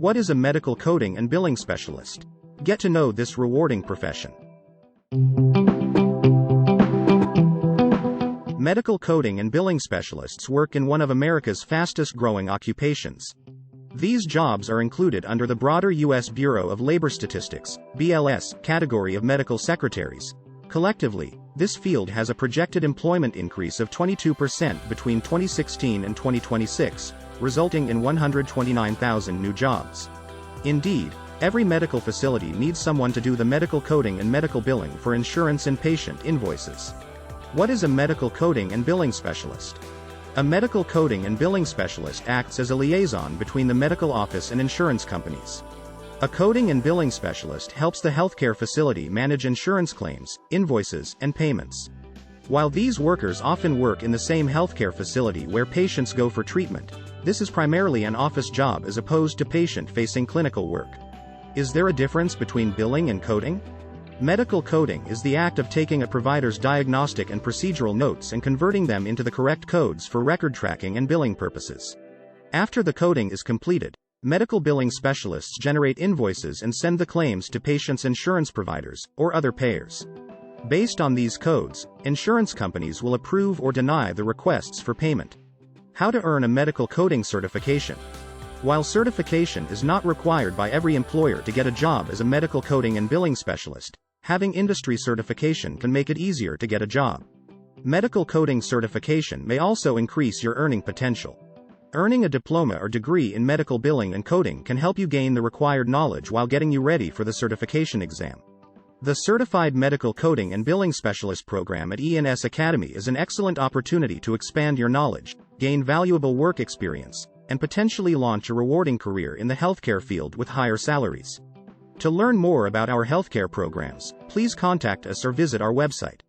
What is a medical coding and billing specialist? Get to know this rewarding profession. Medical coding and billing specialists work in one of America's fastest-growing occupations. These jobs are included under the broader U.S. Bureau of Labor Statistics (BLS) category of medical secretaries. Collectively, this field has a projected employment increase of 22% between 2016 and 2026, resulting in 129,000 new jobs. Indeed, every medical facility needs someone to do the medical coding and medical billing for insurance and patient invoices. What is a medical coding and billing specialist? A medical coding and billing specialist acts as a liaison between the medical office and insurance companies. A coding and billing specialist helps the healthcare facility manage insurance claims, invoices, and payments. While these workers often work in the same healthcare facility where patients go for treatment, this is primarily an office job as opposed to patient-facing clinical work. Is there a difference between billing and coding? Medical coding is the act of taking a provider's diagnostic and procedural notes and converting them into the correct codes for record tracking and billing purposes. After the coding is completed, medical billing specialists generate invoices and send the claims to patients' insurance providers, or other payers. Based on these codes, insurance companies will approve or deny the requests for payment. How to earn a medical coding certification? While certification is not required by every employer to get a job as a medical coding and billing specialist, having industry certification can make it easier to get a job. Medical coding certification may also increase your earning potential. Earning a diploma or degree in medical billing and coding can help you gain the required knowledge while getting you ready for the certification exam. The Certified Medical Coding and Billing Specialist program at ENS Academy is an excellent opportunity to expand your knowledge, gain valuable work experience, and potentially launch a rewarding career in the healthcare field with higher salaries. To learn more about our healthcare programs, please contact us or visit our website.